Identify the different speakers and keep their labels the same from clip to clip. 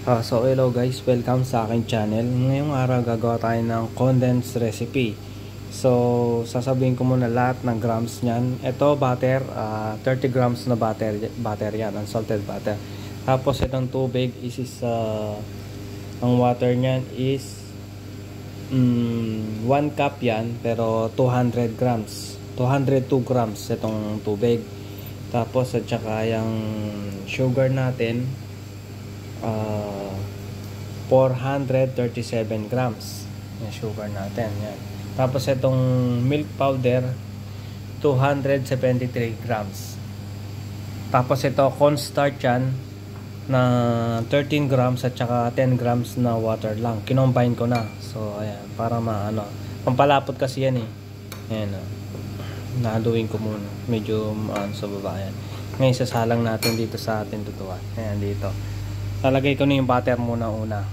Speaker 1: So hello guys, welcome sa aking channel. Ngayong araw gagawa tayo ng condensed recipe. So sasabihin ko muna lahat ng grams niyan. Ito butter, 30 grams na butter yan, unsalted butter. Tapos itong tubig ang water niyan is 1 cup yan, pero 200 grams. 202 grams itong tubig. Tapos at saka yung sugar natin 437 grams yung sugar natin yan. Tapos itong milk powder 273 grams. Tapos ito cornstarch yan na 13 grams at saka 10 grams na water lang. Kinombine ko na. So ayan, para pampalapot kasi yan eh. Ayan, nahaluin ko muna medyo sa baba yan. Ngayon sasalang natin dito sa ating tutuan. Ayan dito. Lalagay ko na yung butter muna una.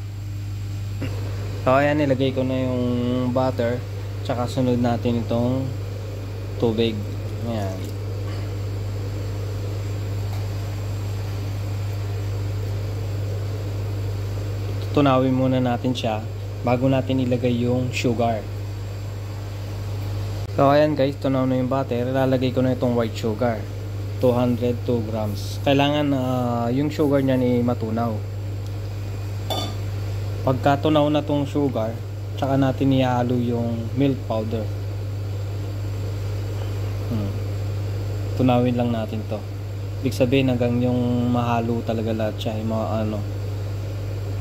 Speaker 1: So ayan, nilagay ko na yung butter. Tsaka sunod natin itong tubig. Ayan. Tutunawin muna natin siya bago natin ilagay yung sugar. So ayan guys, tunaw na yung butter. Lalagay ko na itong white sugar, 202 grams. Kailangan yung sugar niya ni matunaw. Pagka tunaw na tong sugar, tsaka natin ihalo yung milk powder. Tunawin lang natin to. Ibig sabihin hanggang yung mahalo talaga lahat siya, yung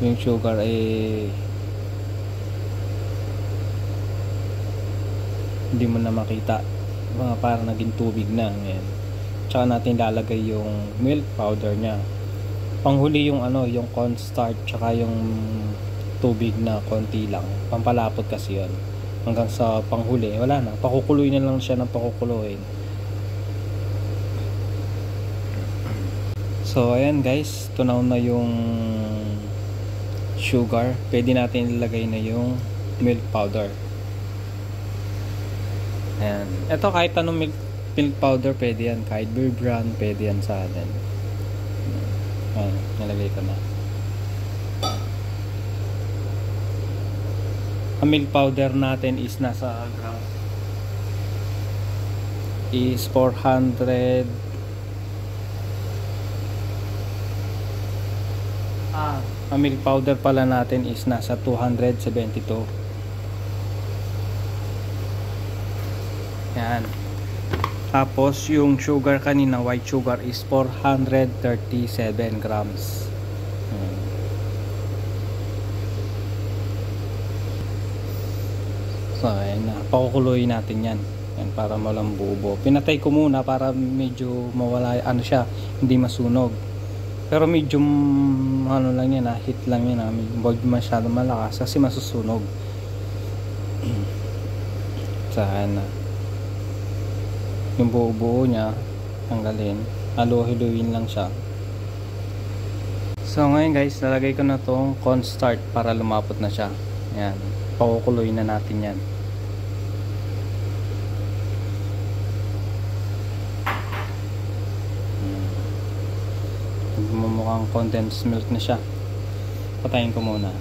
Speaker 1: yung sugar hindi mo na makita, parang naging tubig na. Ngayon tsaka natin lalagay yung milk powder nya. Panghuli yung yung cornstarch tsaka yung tubig na konti lang, pampalapot kasi yun. Hanggang sa panghuli wala na, pakukuloy na lang siya ng pakukuloyin. So ayan guys, tunaw na yung sugar. Pwede natin ilagay na yung milk powder. Ayan, ito kahit anong milk powder pwede yan, kahit Bear Brand pwede yan sa atin. Ayan, nilagay ko na. Ang milk powder natin is nasa is 400 ang milk powder pala natin is nasa 272. Yan. Tapos yung sugar kanina, white sugar, is 437 grams. So ayan na, pakukuloyin natin yan. Yan, para malambubo. Pinatay ko muna para medyo mawala siya, hindi masunog. Pero medyo lang yan, hit lang yan, huwag masyado malakas kasi masusunog. So ayan na, yung buo-buo nya tanggalin, haluin lang siya. So ngayon guys, lalagay ko na tong cornstarch para lumapot na siya. Yan, pakukuloyin na natin yan. Mukhang condensed milk na siya. Patayin ko muna,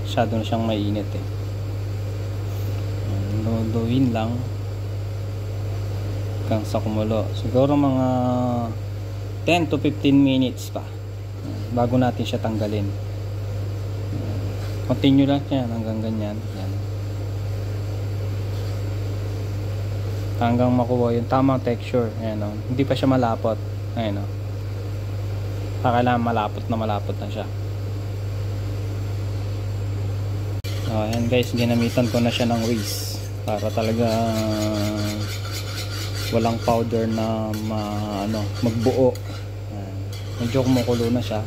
Speaker 1: masyado na siyang mainit eh. Lutuin lang hanggang sa kumulo. Siguro mga 10 to 15 minutes pa bago natin siya tanggalin. Continue lang yan hanggang ganyan. Yan. Hanggang makuha yung tamang texture. Ayan, hindi pa siya malapot. Ayan, kailangan malapot na siya. Ayan guys, ginamitan ko na siya ng whisk para talaga walang powder na magbuo. Ayan. Medyo kumukulo na siya,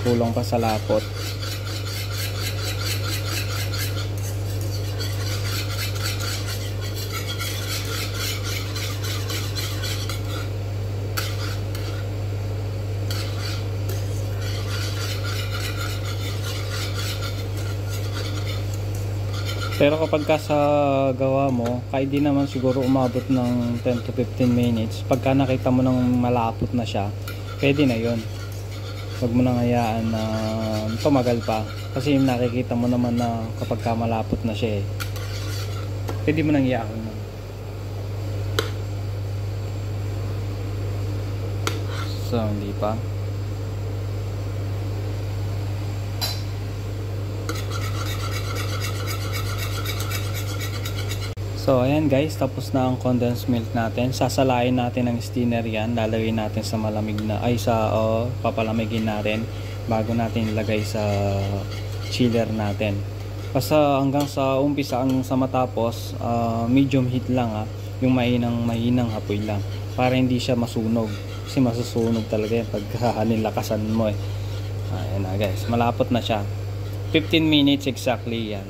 Speaker 1: kulang pa sa lapot. Pero kapag sa gawa mo, kahit di naman siguro umabot ng 10 to 15 minutes, pagka nakita mo nang malapot na siya, pwede na yon. Huwag mo nang hayaan na tumagal pa. Kasi nakikita mo naman na kapag malapot na siya pwede mo nang iahon na. So, hindi pa. So, ayan guys, tapos na ang condensed milk natin. Sasalain natin ang steamer yan. Lalagay natin sa malamig na, papalamigin natin bago natin ilagay sa chiller natin. Basta hanggang sa umpisa, sa matapos, medium heat lang yung mahinang apoy lang. Para hindi siya masunog. Kasi masusunog talaga yan pag nilakasan mo Ayan na guys, malapot na siya. 15 minutes exactly yan.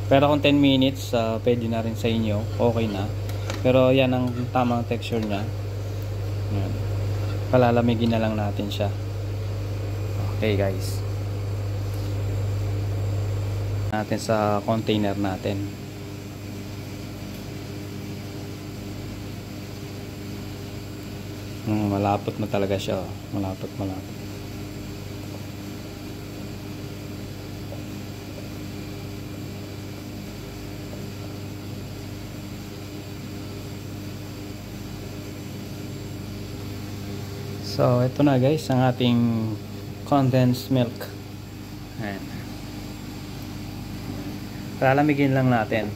Speaker 1: Pero kung 10 minutes, pwede na rin sa inyo. Okay na. Pero yan ang tamang texture niya. Yan. Palalamigin na lang natin siya. Okay guys. Natin sa container natin. Malapot na talaga siya. Malapot. So, ito na guys, ang ating condensed milk. Ayan. Lalamigin lang natin.